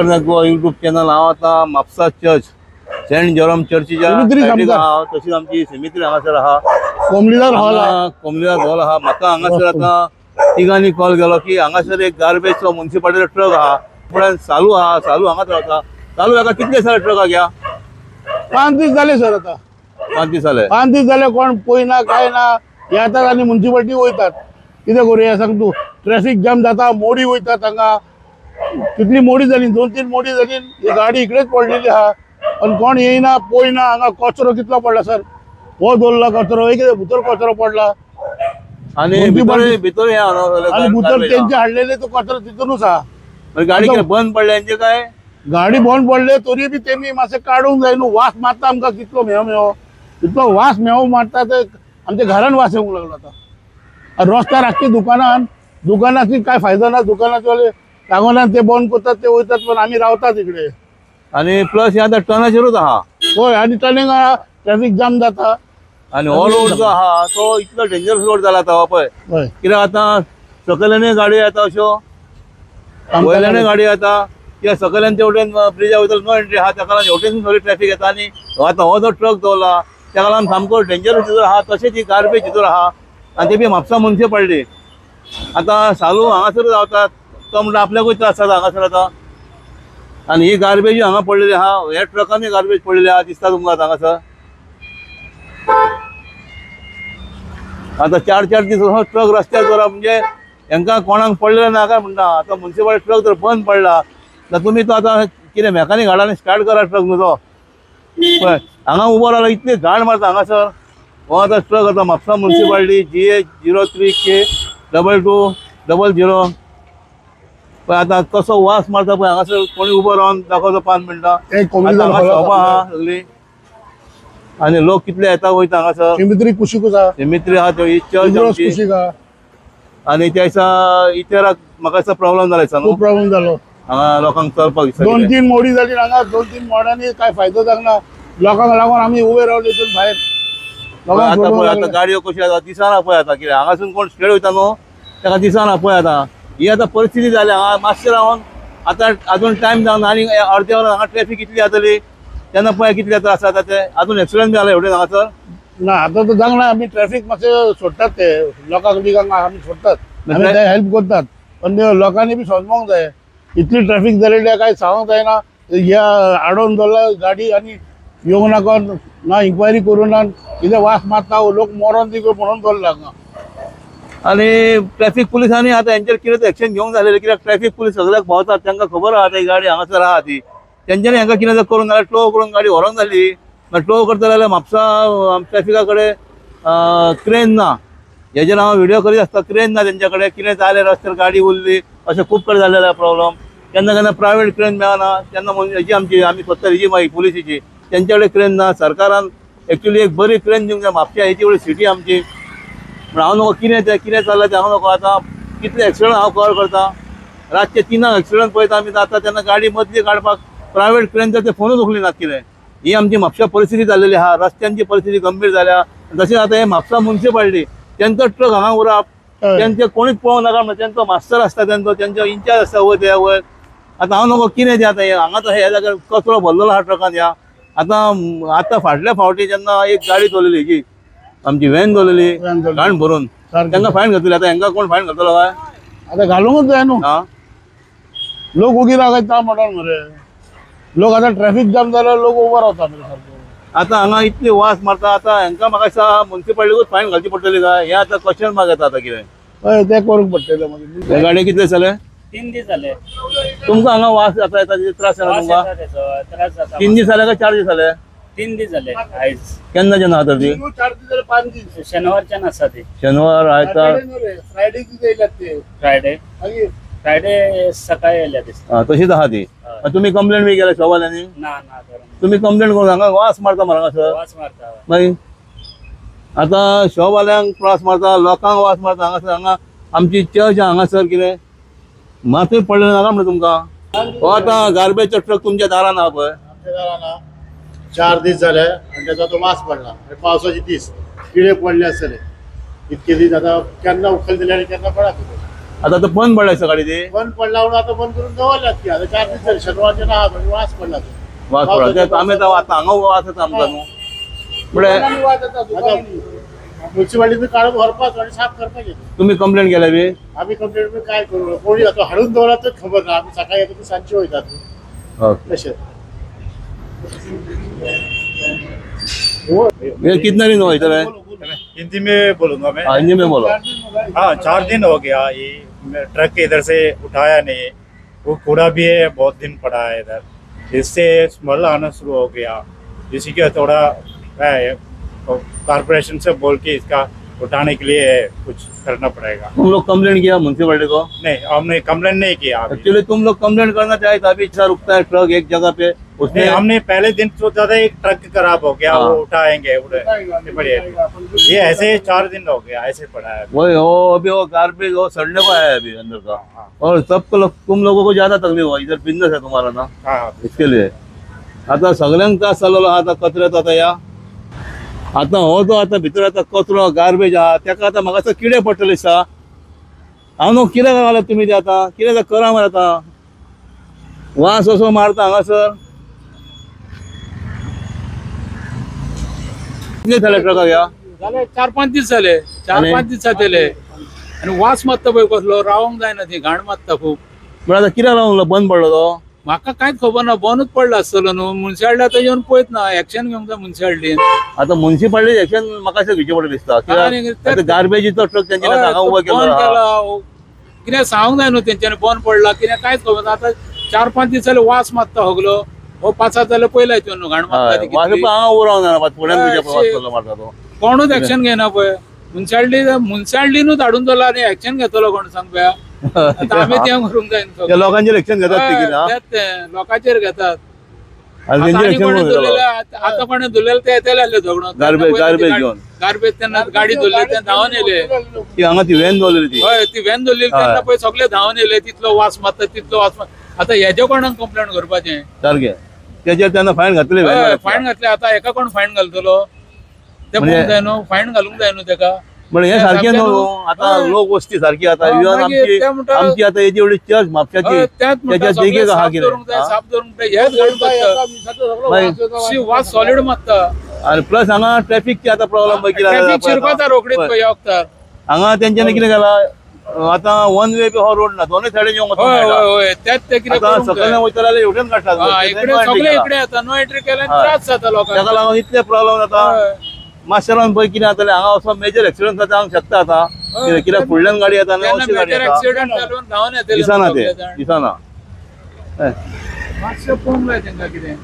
YouTube channel हांव आतां Mapusa church Saint जॉर्म चर्चीच्या सायडीक आहा. तशीच आमची सेमित्री हांगासर आहा, कोमलीदार हॉल आहा. म्हाका हांगासर आतां तिगांनी कॉल केलो की हांगासर एक गार्बेजचो म्युनिसिपालिटीचो ट्रक आहा, पण चालू आहा. चालू हांगाच रावता. चालू हाका कितले दिस जाले ट्रकाक या? 5 दीस जाले सर. आता 5 दीस जाले. 5 दीस जाले. कोण पळयना काय ना. येतात आनी म्युनिसिपालिटी वयतात. कितें करूया सांग तूं. ट्रॅफिक जाम जाता, मोडी वयतात हांगा. कितली मोडी जाली, 2-3 मोडी जाली. ही गाडी इकडेच पडलेली आहा, पण कोण येयना पळयना. हांगा कचरो कितलो पडला सर. हो दवरला कचरो, एक भितर कचरो पडला आणि भितर आणि भितर तेंचे हाडलेले तो कचरो तितूनच आहा. गाडी बंद पडले काय? गाडी बंद पडले तरी बी तेमी मातशें काडूंक जाय न्हू. वास मारता आमकां कितलो मेव तितलो वास मेव मारता ते आमच्या घरान वास येवंक लागलो. आता रस्त्यार आख्खी दुकानाची काय फायदो ना. दुकानाचे वाले सांगोना ते बंद करतात, ते वयतात, पण आम्ही रावतात इकडे. आणि प्लस हे आता टर्नाचेरूच आहा. होय, आणि टर्निंग ट्रॅफिक जाम जाता. आणि हो रोड जो आहा तो इतलो डेंजरस रोड जाला आता पळय. कित्याक आता सकयल्यानय गाडी येता, अश्यो वयल्यानय गाडी येता. किंवा सकयल्यान तेवटेन ब्रिजा वयतलो नो एंट्री आहा, ताका लागून हेवटेन सगळी ट्रॅफिक येता. आणि आता हो जो ट्रक दवरला ताका लागून सामको डेंजरस भितर आहा. तशेंच ही गार्बेज भितर आहा, आणि ते बी म्हापसा म्युनिसिपालिटी. आता सालू हांगासर रावतात तो म्हणटा आपल्याकूय त्रास जाता हांगासर आता. आणि ही गार्बेज हांगा पडलेली आहा. ह्या ट्रकांनी गार्बेज पडलेली आहा दिसता तुमकां हांगासर. आता 4-4 दीस हो ट्रक रस्त्यार जरा म्हणजे हांकां कोणाक पडलेले ना काय म्हणटा. आता म्युनिसिपालिटी ट्रक जर बंद पडला तर तुमी तो आता कितें मेकॅनीक हाडा आनी स्टार्ट करा ट्रक न्हू तो. पळय हांगा उबो रावला, इतली घाण मारता हांगासर. हो आता ट्रक आता म्हापसा म्युनिसिपालिटी GH03K2200. पण आता कसो वास मारता पळय हांगासर. कोणी उबो रावन दाखवतो 5 मिनटां. शॉपां आहा सगळी, आणि लोक कितले येता वयता हांगासर. सेमित्री कुशीकूच आहा. सेमित्री आहा त्यो चर्च आमची. आणि त्या दिसा इतराक म्हाका दिसता प्रॉब्लेम जाला दिसता न्हू. खूप प्रॉब्लेम जालो हांगा लोकांक चलपाक दिसता. 2-3 मोडी जाली हांगा. 2-3 मोड्यांनी काय फायदो जावना. लोकांक लागून आमी उबे रावले इथून भायर. आता पळय आता गाडयो कशी आता दिसना पळय. आता कितें हांगासून कोण स्ट्रेट वयता न्हू ताका दिसना पळय. आता ही आता परिस्थिती जाली हांगा. मातशें रावन आता अजून टायम जावन आनी अर्द्या वरान हांगा ट्रॅफिक कितली जातली तेन्ना पळय कितले त्रास जाता ते. अजून एक्सिडेंट जाला एवढे हांगासर ना. आता तर जावना. आमी ट्रॅफिक मातशें सोडटात, ते लोकांक बिकांक आमी सोडटात, आमी ते हेल्प करतात. पण ते लोकांनी बी समजूंक जाय. इतली ट्रॅफिक जालेली काय सांगूंक जायना. ह्या आडोवन दवरला गाडी आनी येवंक नाका ना. इन्क्वायरी करून ना. कितें वास मारता लोक मरोन दी म्हणून दवरला हांगा. आणि ट्रॅफिक पुलिसांनी आता यांचेर कितें एक्शन घेवंक जालें. कित्याक ट्रॅफिक पुलीस सगळ्याक भोंवतात, तांकां खबर आहा ही गाडी हांगासर आहा ती. तेंच्यांनी हांकां कितें जर करून जाल्यार टो करून गाडी व्हरोंक जाली. टो करता जाल्यार म्हापसा ट्रॅफिका कडेन क्रेन ना. हेजेर हांव व्हिडिओ करीत आसता. क्रेन ना तेंच्या कडेन. कितें जालें रस्त्यार गाडी उरली अशें खूब कडेन जाल्लें प्रॉब्लम. केन्ना केन्ना प्रायवेट क्रेन मेळना. तेन्ना हेजी आमी स्वता हेजी मागीर पुलिसीची तेंच्या कडेन क्रेन ना. सरकारान एक्चुली एक बरी क्रेन दिवंक जाय. म्हापशा हेची व्हडली सिटी आमची. पण हांव नको कितें चल्लां तें हांव नको. आतां कितले एक्सिडंट हांव कवर करता. रातचे 3 एक्सिडंट पळयता आमी जाता तेन्ना गाडी मदली काडपाक प्रायवेट क्रेनचे ते फोनूच उखलिनात. कितें ही आमची म्हापशा परिस्थिती जाल्लेली आहा. रस्त्यांची परिस्थिती गंभीर जाल्या. तशेंच आतां हे म्हापसा म्युनिसिपालिटी तेंचो ट्रक हांगा उरप तेंचे कोणीच पळोवंक नाका म्हणटा. तेंचो मास्टर आसता, तेंचो इंचार्ज आसता वयर त्या वयर. आतां हांव नको कितें तें आतां हांगा तो हे जाग्यार कचरो भरलेलो आहा ट्रकान. ह्या आतां फाटल्या फावटी जेन्ना एक गाडी चलयली हेजी आमची व्हॅन दवरलेली घाण भरून, तांकां फायन घातली. आतां हांकां कोण फायन घातलो काय? आता घालूंकच जाय न्हू. लोक उगी रावता म्हणून मरे. लोक आता ट्रॅफिक जाम जाल्यार लोक उबो रावता मरे. आता हांगा इतली वास मारता. आता हांकां म्हाका दिसता म्युनिसिपालिटीकूच फायन घालची पडटली काय? हे आतां क्वेश्चन मार्क येता. आतां कितें हय ते करूंक पडटलें मागीर. हे गाडी कितले जाले? 3 दीस जाले. तुमकां हांगा वास जाता येता त्रास जाला तुमकां? त्रास जाता. 3 दीस जाले काय 4 दीस जाले? 3 दीस जाले. आयज केन्ना जेन्ना आता ती 4 दीस जाले. 5 दीस शेनवारच्यान आसा ती. शेनवार आयतार फ्रायडे दीस येयल्यात ते. फ्रायडे सकाळी येयल्या दिसता. तशीच आहा ती. तुम्ही कंप्लेंट बी केल्या शोवाल्यांनी? ना करून. तुम्ही कंप्लेंट करून हांगा वास मारता मरे हांगासर. वास मारता मागीर आतां शॉपवाल्यांक त्रास मारता, लोकांक वास मारता हांगासर. हांगा आमची चर्च हांगासर कितें मातूय पडलें नाका म्हणटा तुमकां. हो आतां गार्बेजचो ट्रक तुमच्या दारान आहा पळय. 4 दीस जाले आनी तेचो तो वास पडला. पावसाचे दीस किडे पडले आसतले. इतके दीस आता केन्ना उखल दिले आनी केन्ना पडा. आता तर बंद पडलाय सकाळी ते बंद पडला म्हणून आता बंद करून जवळ की आता 4 दिवस झाले शनिवारच्या ना वास पडला तो. वास पडला ते आम्ही आता अंगा वाचत आमचा न्हू म्हणजे म्युन्सिपालिटी काढून भरपास आणि साफ करता येतो. तुम्ही कंप्लेंट केल्या बी आम्ही कंप्लेंट काय करू कोणी जातो हाडून दवरला तर खबर ना आम्ही सकाळी येतो सांजचे वयतात ओके. तसे ये कितना दिन हुआ इधर है हिंदी में बोलूंगा मैं। हिंदी में बोलो. हाँ 4 दिन हो गया ये ट्रक इधर से उठाया नहीं, वो कूड़ा भी है बहुत दिन पड़ा है इधर, इससे स्मेल आना शुरू हो गया। इसी के थोड़ा कारपोरेशन से बोल के इसका उठाने के लिए कुछ करना पड़ेगा। तुम लोग कंप्लेंट किया म्यूनसिपलिटी को? नहीं हमने कंप्लेंट नहीं किया अभी। एक्चुअली तुम लोग कंप्लेंट करना चाहे तो अभी इतना रुकता है ट्रक एक जगह पे नहीं, उसमें हमने पहले दिन सोचा था एक ट्रक खराब हो गया हाँ। वो उठाएंगे बढ़िया। ये ऐसे 4 दिन हो गया ऐसे पड़ा है। वही हो अभी वो गार्बेज वो सड़ने को आया है अभी अंदर का और सबको तुम लोगों को ज्यादा तकलीफ हुआ इधर बिजनेस है तुम्हारा ना हाँ इसके लिए आता सगळ्यांक त्रास चाललो हा आता कचऱ्यात आता या आता हो तो आता भितर आता कचरो गार्बेज हा त्याका आता म्हाका किडे पडटले सा हांव न्हू कितें घालत तुमी ते आता कितें करा मरे आता वास असो मारता हांगासर कितले झाले ट्रकाक या झाले 4-5 दीस झाले आणि- 4-5 दीस जातले आणि वास मारता पळय कसलो रावंक जायना ती घाण मारता खूप पण आता कित्याक लागून बंद पडलो तो म्हाका कांयच खबर ना बंदूच पडला आसतलो न्हू मुन्सिपाल्टी आतां येवन पळयत ना एक्शन घेवंक जाय मुन्सिपाल्टीन आता म्युन्सिपाल्टी एक्शन म्हाका अशें घेवचें पडलें दिसता आणि कित्याक ते- आता गार्बेजीचो ट्रक तेंच्यानी आता हांगा उबो केलो आहा. कितें सांगूंक जाय न्हू तेंच्यानी बंद पडला कितें कांयच खबर ना आतां 4-5 दीस जाले वास मारता सगलो हो 5-7 जाले पयला येवन घाण मारता ती वास कितली. हांगा उबो रावना ना फुड्यान हय, तुज्या वास कसलो मारता तो कोणूच एक्शन घेना पळय मुन्सिपाल्टीनूच धाडून दवरला आनी एक्शन घेतलो कोण सांग पळय आता आमी तें करूंक जाय न्हू त्या लोकांचेर एक्शन घेतात ते कितें तेच ते लोकांचेर घेतात आनी आता तेंचेर आनी एक्शन कोणी घेतलो धुल्लेले आता कोणी धुल्लेले ते येतले आसले झगडून गार्बेज घेवन. गार्बेज तेन्ना गाडी धुल्ले ते धांवन येले ती हांगा ती व्हॅन दवरलेली ती हय ती व्हॅन धुल्लेली हय. तेन्ना पळय सगळे धांवन येले तितलो वास मारता तितलो वास मारता आता हेजे कोणाक कंप्लेंट करपाचें सारकें त्याचेर तेन्ना फायन घातली फायन घातले आता एका कोण फायन घालतलो ते म्हणजे- पळोवंक जाय न्हू फायन घालूंक जाय न्हू तेका पण हे सारखें न्हू आता हय. लोक वस्ती सारखी आता हय, इवन मागीर आमची ते म्हणटा- आमची आता हेची एवढी चर्च म्हापशाची हय, त्याच म्हणटा त्याच्यात सगळे देखीक आहा साफ कितें दवरूंक जाय हा? साफ दवरूंक जाय हेच घाण करता शी वास सॉलिड मारता आणि प्लस हांगा ट्रॅफिकची आता प्रॉब्लेम पळय कितें ट्रॅफिक शिरकोता रोकडीत हय. पळय वखदार हांगा तेंच्यांनी कितें केलां आता वन वे हो रोड ना दोनूय सायडीन येवंक होय वचूंक होय होय त्यात ते कितें आता करूंक सकयल जाय. वयता जाल्यार हेवटेन काडटात हा, इकडे सगळे इकडे येता नो एंट्री केल्यान हय. त्रास जाता ताका लोकांना लागून इतले प्रॉब्लेम जाता हय. माशेरान पळय कितें जातलें हांगा असो मेजर एक्सिडंट जावंक शकता आता हय. कित्याक फुडल्यान गाडी येता आनी तेन्ना अशी गाडी मेजर येता एक्सिडंट जावन धांवन येतले दिसना ते सगळे जाण. दिसना मातशें पळोवंक जाय तेंका कितें